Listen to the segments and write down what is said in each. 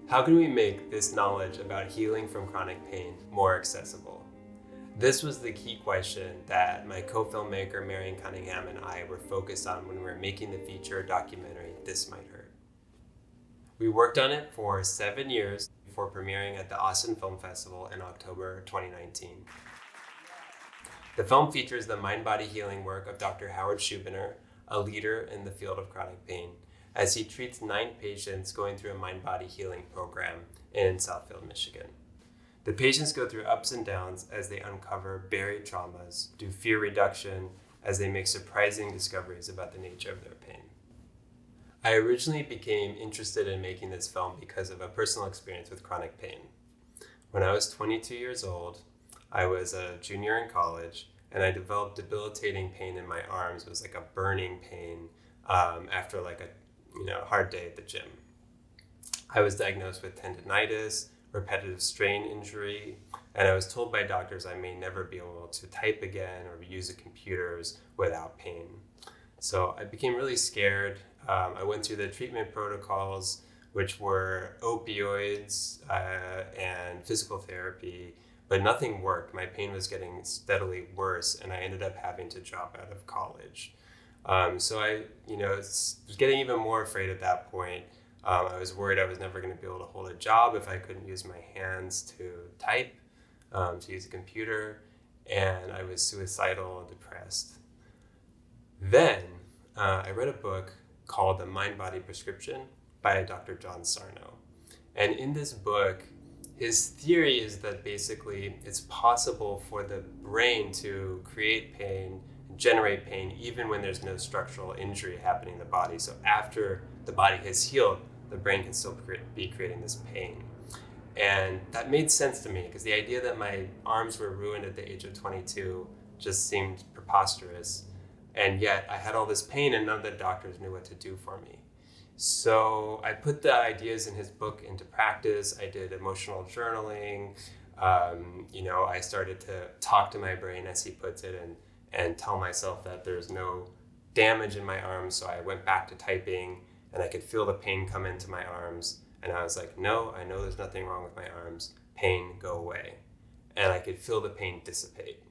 How can we make this knowledge about healing from chronic pain more accessible? This was the key question that my co-filmmaker Marion Cunningham and I were focused on when we were making the feature documentary This Might Hurt. We worked on it for 7 years before premiering at the Austin Film Festival in October 2019. The film features the mind-body healing work of Dr. Howard Schubiner, a leader in the field of chronic pain, as he treats 9 patients going through a mind-body healing program in Southfield, Michigan. The patients go through ups and downs as they uncover buried traumas, do fear reduction, as they make surprising discoveries about the nature of their pain. I originally became interested in making this film because of a personal experience with chronic pain. When I was 22 years old, I was a junior in college, and I developed debilitating pain in my arms. It was like a burning pain after like a hard day at the gym. I was diagnosed with tendinitis, repetitive strain injury, and I was told by doctors I may never be able to type again or use the computers without pain. So I became really scared. I went through the treatment protocols, which were opioids and physical therapy, but nothing worked. My pain was getting steadily worse, and I ended up having to drop out of college. So I was getting even more afraid at that point. I was worried I was never going to be able to hold a job if I couldn't use my hands to type, to use a computer, and I was suicidal and depressed. Then I read a book called The Mind-Body Prescription by Dr. John Sarno. And in this book, his theory is that basically it's possible for the brain to create pain, generate pain, even when there's no structural injury happening in the body. So after the body has healed, the brain can still be creating this pain. And that made sense to me because the idea that my arms were ruined at the age of 22 just seemed preposterous. And yet I had all this pain and none of the doctors knew what to do for me. So I put the ideas in his book into practice. I did emotional journaling. I started to talk to my brain, as he puts it, and tell myself that there's no damage in my arms. So I went back to typing and I could feel the pain come into my arms. And I was like, no, I know there's nothing wrong with my arms. Pain, go away. And I could feel the pain dissipate.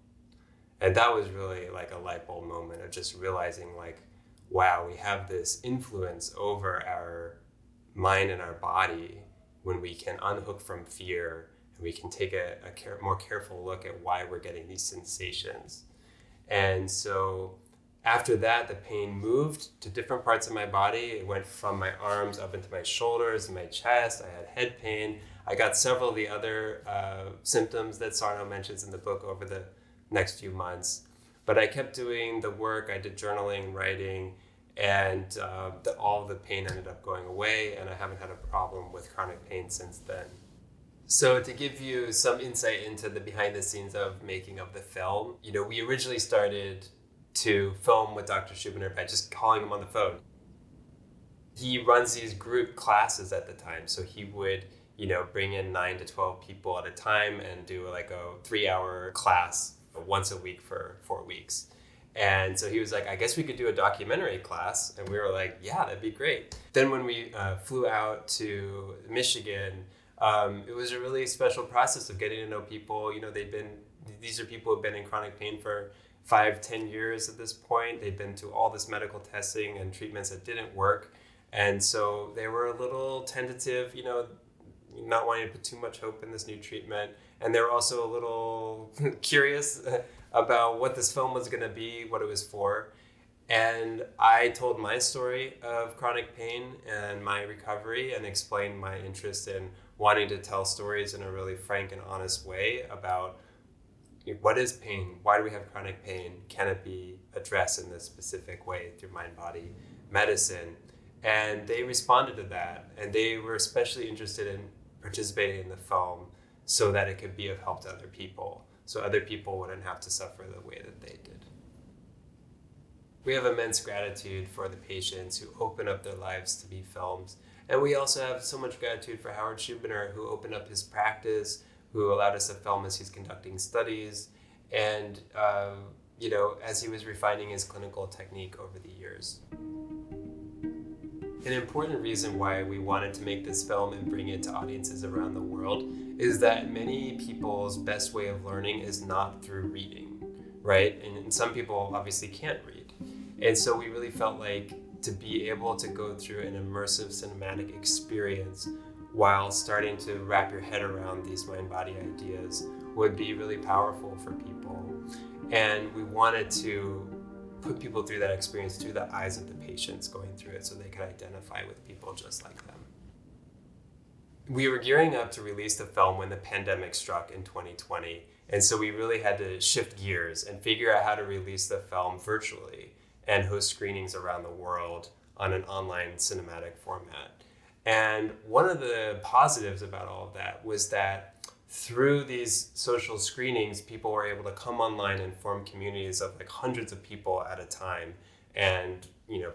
And that was really like a light bulb moment of just realizing like, wow, we have this influence over our mind and our body when we can unhook from fear and we can take a more careful look at why we're getting these sensations. And so after that, the pain moved to different parts of my body. It went from my arms up into my shoulders and my chest. I had head pain. I got several of the other symptoms that Sarno mentions in the book over the next few months. But I kept doing the work. I did journaling, writing, and all the pain ended up going away, and I haven't had a problem with chronic pain since then. So to give you some insight into the behind the scenes of making of the film, we originally started to film with Dr. Schubiner by just calling him on the phone. He runs these group classes at the time, so he would bring in 9 to 12 people at a time and do like a 3-hour class once a week for 4 weeks. And so he was like, I guess we could do a documentary class. And we were like, yeah, that'd be great. Then when we flew out to Michigan, it was a really special process of getting to know people. These are people who've been in chronic pain for 5-10 years at this point. They've been to all this medical testing and treatments that didn't work. And so they were a little tentative, not wanting to put too much hope in this new treatment. And they were also a little curious about what this film was going to be, what it was for. And I told my story of chronic pain and my recovery and explained my interest in wanting to tell stories in a really frank and honest way about what is pain, why do we have chronic pain, can it be addressed in this specific way through mind-body medicine. And they responded to that, and they were especially interested in participating in the film so that it could be of help to other people, so other people wouldn't have to suffer the way that they did. We have immense gratitude for the patients who open up their lives to be filmed. And we also have so much gratitude for Howard Schubiner, who opened up his practice, who allowed us to film as he's conducting studies, and as he was refining his clinical technique over the years. An important reason why we wanted to make this film and bring it to audiences around the world is that many people's best way of learning is not through reading, right? And some people obviously can't read. And so we really felt like to be able to go through an immersive cinematic experience while starting to wrap your head around these mind-body ideas would be really powerful for people. And we wanted to put people through that experience through the eyes of the patients going through it so they could identify with people just like them. We were gearing up to release the film when the pandemic struck in 2020. And so we really had to shift gears and figure out how to release the film virtually and host screenings around the world on an online cinematic format. And one of the positives about all of that was that through these social screenings, people were able to come online and form communities of like hundreds of people at a time and,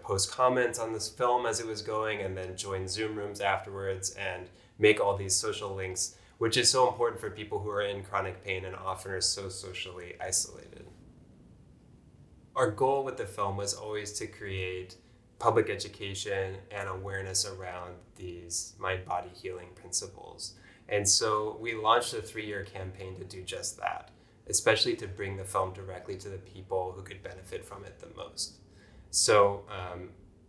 post comments on this film as it was going and then join Zoom rooms afterwards and make all these social links, which is so important for people who are in chronic pain and often are so socially isolated. Our goal with the film was always to create public education and awareness around these mind-body healing principles. And so we launched a 3-year campaign to do just that, especially to bring the film directly to the people who could benefit from it the most. So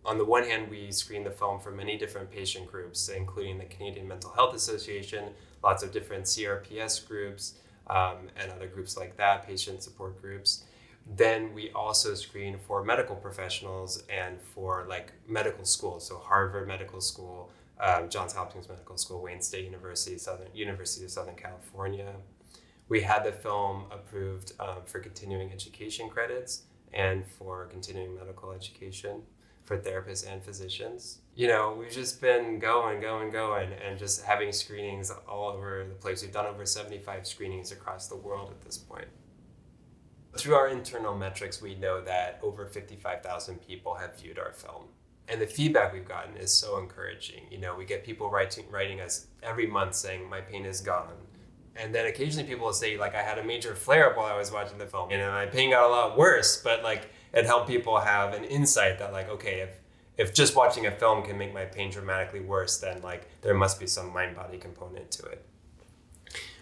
on the one hand, we screened the film for many different patient groups, including the Canadian Mental Health Association, lots of different CRPS groups, and other groups like that, patient support groups. Then we also screened for medical professionals and for like medical schools, so Harvard Medical School, Johns Hopkins Medical School, Wayne State University, University of Southern California. We had the film approved for continuing education credits and for continuing medical education for therapists and physicians. We've just been going, and just having screenings all over the place. We've done over 75 screenings across the world at this point. Through our internal metrics, we know that over 55,000 people have viewed our film. And the feedback we've gotten is so encouraging. We get people writing us every month saying, my pain is gone. And then occasionally people will say, like, I had a major flare-up while I was watching the film. And my pain got a lot worse, but like it helped people have an insight that like, okay, if just watching a film can make my pain dramatically worse, then like there must be some mind-body component to it.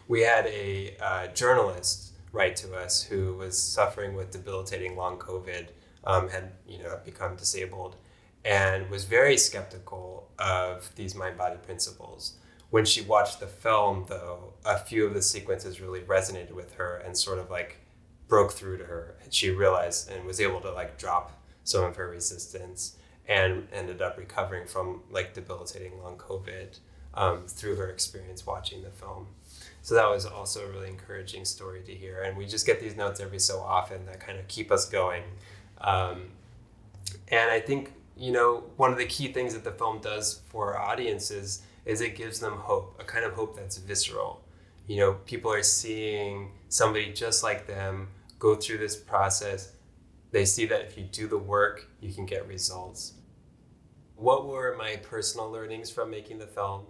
We had a journalist write to us who was suffering with debilitating long COVID, had become disabled, and was very skeptical of these mind-body principles. When she watched the film, though, a few of the sequences really resonated with her and sort of like broke through to her. And she realized and was able to like drop some of her resistance and ended up recovering from like debilitating long COVID through her experience watching the film. So that was also a really encouraging story to hear. And we just get these notes every so often that kind of keep us going. And I think, one of the key things that the film does for our audiences is it gives them hope, a kind of hope that's visceral. People are seeing somebody just like them go through this process. They see that if you do the work, you can get results. What were my personal learnings from making the film?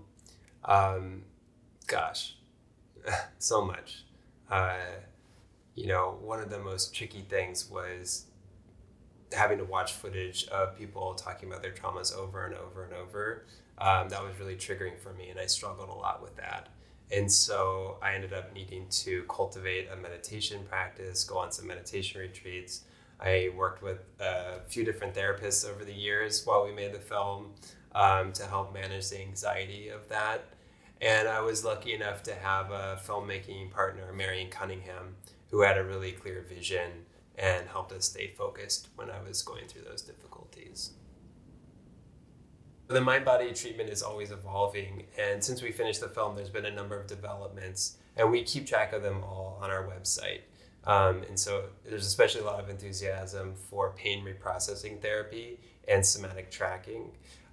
So much. One of the most tricky things was having to watch footage of people talking about their traumas over and over and over. That was really triggering for me, and I struggled a lot with that. And so I ended up needing to cultivate a meditation practice, go on some meditation retreats. I worked with a few different therapists over the years while we made the film to help manage the anxiety of that. And I was lucky enough to have a filmmaking partner, Marion Cunningham, who had a really clear vision and helped us stay focused when I was going through those difficulties. The mind-body treatment is always evolving, and since we finished the film, there's been a number of developments, and we keep track of them all on our website. And so there's especially a lot of enthusiasm for pain reprocessing therapy and somatic tracking,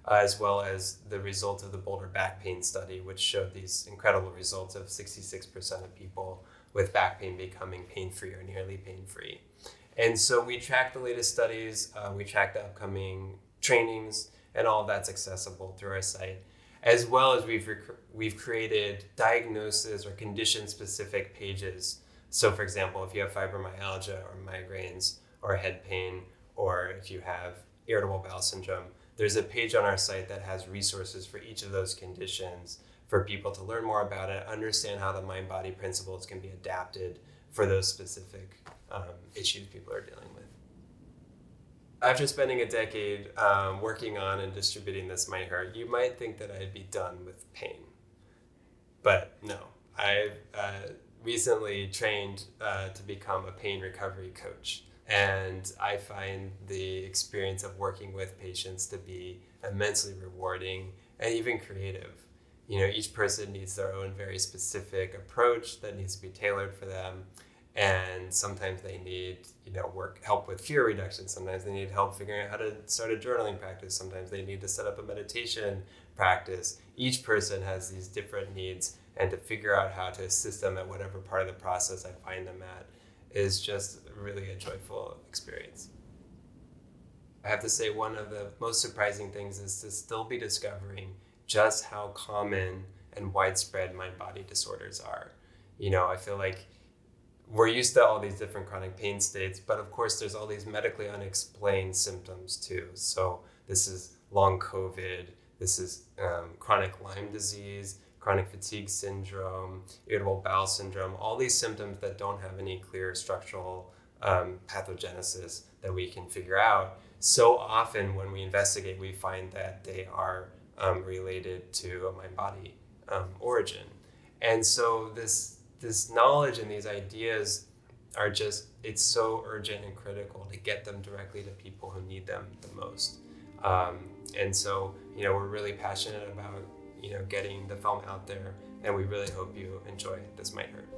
as well as the result of the Boulder back pain study, which showed these incredible results of 66% of people with back pain becoming pain-free or nearly pain-free. And so we track the latest studies, we track the upcoming trainings, and all of that's accessible through our site, as well as we've created diagnosis or condition-specific pages. So for example, if you have fibromyalgia or migraines or head pain, or if you have irritable bowel syndrome, there's a page on our site that has resources for each of those conditions for people to learn more about it, understand how the mind-body principles can be adapted for those specific issues people are dealing with. After spending a decade working on and distributing This Might Hurt, you might think that I'd be done with pain. But no, I've recently trained to become a pain recovery coach. And I find the experience of working with patients to be immensely rewarding and even creative. Each person needs their own very specific approach that needs to be tailored for them. And sometimes they need, help with fear reduction. Sometimes they need help figuring out how to start a journaling practice. Sometimes they need to set up a meditation practice. Each person has these different needs, and to figure out how to assist them at whatever part of the process I find them at is just really a joyful experience. I have to say, one of the most surprising things is to still be discovering just how common and widespread mind-body disorders are. I feel like we're used to all these different chronic pain states, but of course there's all these medically unexplained symptoms too. So this is long COVID, this is chronic Lyme disease, chronic fatigue syndrome, irritable bowel syndrome, all these symptoms that don't have any clear structural pathogenesis that we can figure out. So often when we investigate, we find that they are related to a mind-body origin. And so this knowledge and these ideas are just, it's so urgent and critical to get them directly to people who need them the most. And so, we're really passionate about, getting the film out there, and we really hope you enjoy This Might Hurt.